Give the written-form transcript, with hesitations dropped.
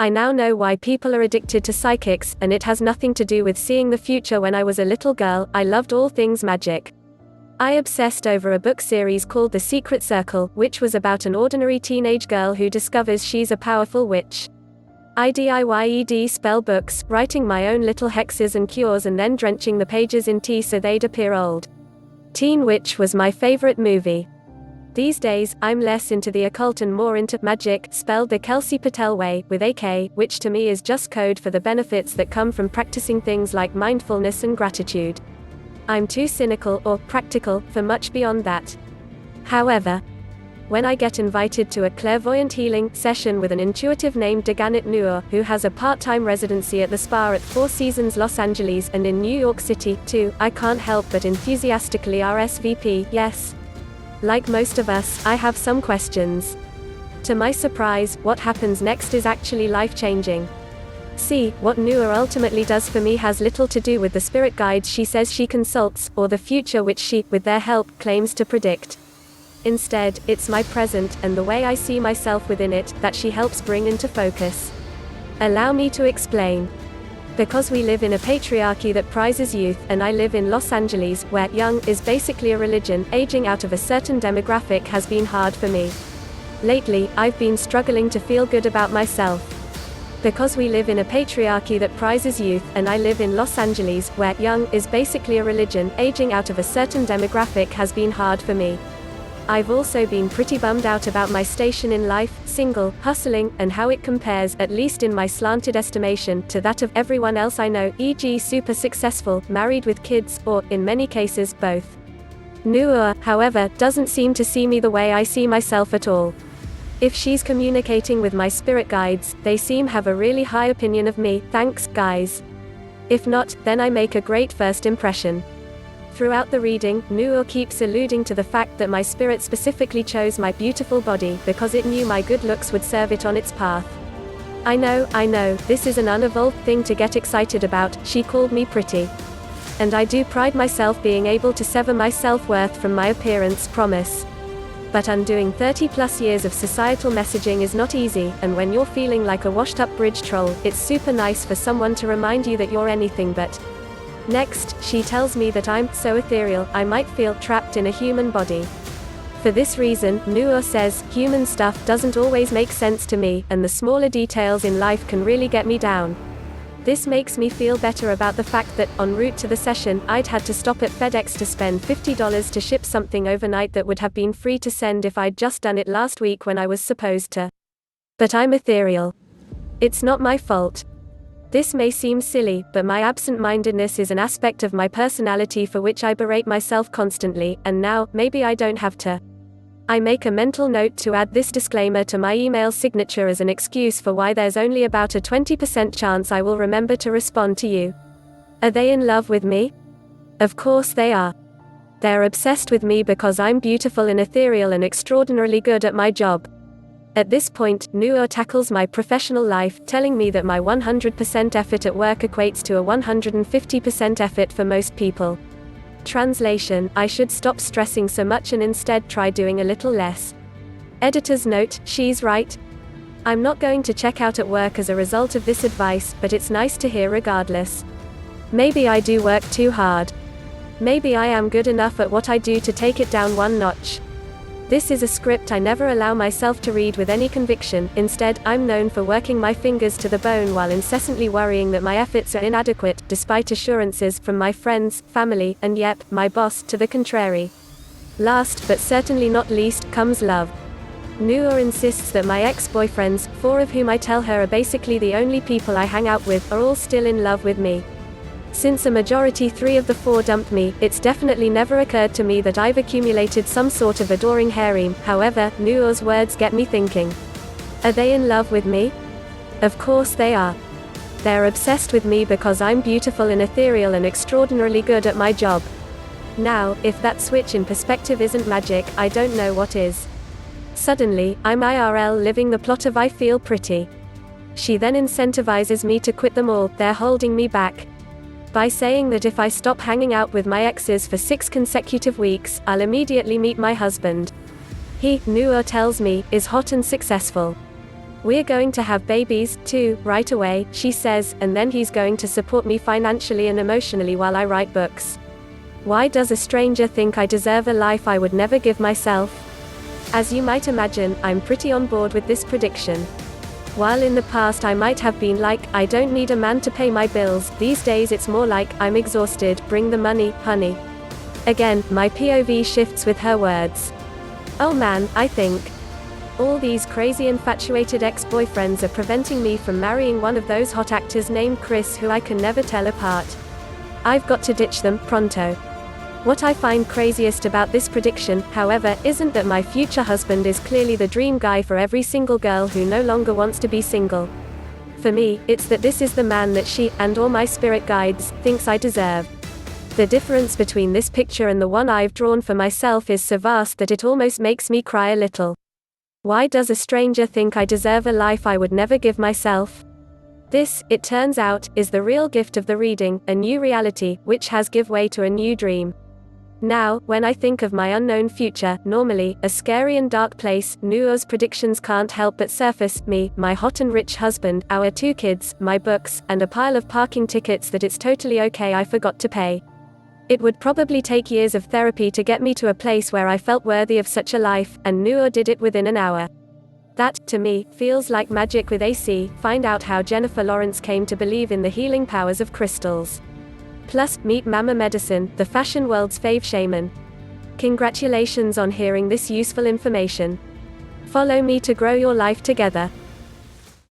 I now know why people are addicted to psychics, and it has nothing to do with seeing the future. When I was a little girl, I loved all things magic. I obsessed over a book series called The Secret Circle, which was about an ordinary teenage girl who discovers she's a powerful witch. I DIYed spell books, writing my own little hexes and cures and then drenching the pages in tea so they'd appear old. Teen Witch was my favorite movie. These days, I'm less into the occult and more into magic, spelled the Kelsey Patel way, with a K, which to me is just code for the benefits that come from practicing things like mindfulness and gratitude. I'm too cynical, or practical, for much beyond that. However, when I get invited to a clairvoyant healing session with an intuitive named Daganit Noor, who has a part-time residency at the spa at Four Seasons Los Angeles and in New York City, too, I can't help but enthusiastically RSVP, yes. Like most of us, I have some questions. To my surprise, what happens next is actually life-changing. See, what Noor ultimately does for me has little to do with the spirit guides she says she consults, or the future which she, with their help, claims to predict. Instead, it's my present, and the way I see myself within it, that she helps bring into focus. Allow me to explain. Because we live in a patriarchy that prizes youth, and I live in Los Angeles, where young is basically a religion, aging out of a certain demographic has been hard for me. Lately, I've been struggling to feel good about myself. Because we live in a patriarchy that prizes youth, and I live in Los Angeles, where young is basically a religion, aging out of a certain demographic has been hard for me. I've also been pretty bummed out about my station in life, single, hustling, and how it compares, at least in my slanted estimation, to that of everyone else I know, e.g. super successful, married with kids, or, in many cases, both. Noor, however, doesn't seem to see me the way I see myself at all. If she's communicating with my spirit guides, they seem have a really high opinion of me, thanks, guys. If not, then I make a great first impression. Throughout the reading, Noor keeps alluding to the fact that my spirit specifically chose my beautiful body, because it knew my good looks would serve it on its path. I know, this is an unevolved thing to get excited about, she called me pretty. And I do pride myself being able to sever my self-worth from my appearance, promise. But undoing 30+ years of societal messaging is not easy, and when you're feeling like a washed-up bridge troll, it's super nice for someone to remind you that you're anything but. Next, she tells me that I'm so ethereal, I might feel trapped in a human body. For this reason, Noor says, human stuff doesn't always make sense to me, and the smaller details in life can really get me down. This makes me feel better about the fact that, en route to the session, I'd had to stop at FedEx to spend $50 to ship something overnight that would have been free to send if I'd just done it last week when I was supposed to. But I'm ethereal. It's not my fault. This may seem silly, but my absent-mindedness is an aspect of my personality for which I berate myself constantly, and now, maybe I don't have to. I make a mental note to add this disclaimer to my email signature as an excuse for why there's only about a 20% chance I will remember to respond to you. Are they in love with me? Of course they are. They're obsessed with me because I'm beautiful and ethereal and extraordinarily good at my job. At this point, Noor tackles my professional life, telling me that my 100% effort at work equates to a 150% effort for most people. Translation: I should stop stressing so much and instead try doing a little less. Editor's note: she's right. I'm not going to check out at work as a result of this advice, but it's nice to hear regardless. Maybe I do work too hard. Maybe I am good enough at what I do to take it down one notch. This is a script I never allow myself to read with any conviction. Instead, I'm known for working my fingers to the bone while incessantly worrying that my efforts are inadequate, despite assurances from my friends, family, and yep, my boss, to the contrary. Last, but certainly not least, comes love. Noor insists that my ex-boyfriends, 4 of whom I tell her are basically the only people I hang out with, are all still in love with me. Since a majority 3 of the 4 dumped me, it's definitely never occurred to me that I've accumulated some sort of adoring harem. However, Noor's words get me thinking. Are they in love with me? Of course they are. They're obsessed with me because I'm beautiful and ethereal and extraordinarily good at my job. Now, if that switch in perspective isn't magic, I don't know what is. Suddenly, I'm IRL living the plot of I Feel Pretty. She then incentivizes me to quit them all, they're holding me back. By saying that if I stop hanging out with my exes for 6 consecutive weeks, I'll immediately meet my husband. He, Noor tells me, is hot and successful. We're going to have babies, too, right away, she says, and then he's going to support me financially and emotionally while I write books. Why does a stranger think I deserve a life I would never give myself? As you might imagine, I'm pretty on board with this prediction. While in the past I might have been like, I don't need a man to pay my bills, these days it's more like, I'm exhausted, bring the money, honey. Again, my POV shifts with her words. Oh man, I think all these crazy infatuated ex-boyfriends are preventing me from marrying one of those hot actors named Chris who I can never tell apart. I've got to ditch them, pronto. What I find craziest about this prediction, however, isn't that my future husband is clearly the dream guy for every single girl who no longer wants to be single. For me, it's that this is the man that she, and all my spirit guides, thinks I deserve. The difference between this picture and the one I've drawn for myself is so vast that it almost makes me cry a little. Why does a stranger think I deserve a life I would never give myself? This, it turns out, is the real gift of the reading, a new reality, which has give way to a new dream. Now, when I think of my unknown future, normally, a scary and dark place, Nuo's predictions can't help but surface, me, my hot and rich husband, our 2 kids, my books, and a pile of parking tickets that it's totally okay I forgot to pay. It would probably take years of therapy to get me to a place where I felt worthy of such a life, and Nuo did it within an hour. That, to me, feels like magic with AC. Find out how Jennifer Lawrence came to believe in the healing powers of crystals. Plus, meet Mama Medicine, the fashion world's fave shaman. Congratulations on hearing this useful information. Follow me to grow your life together.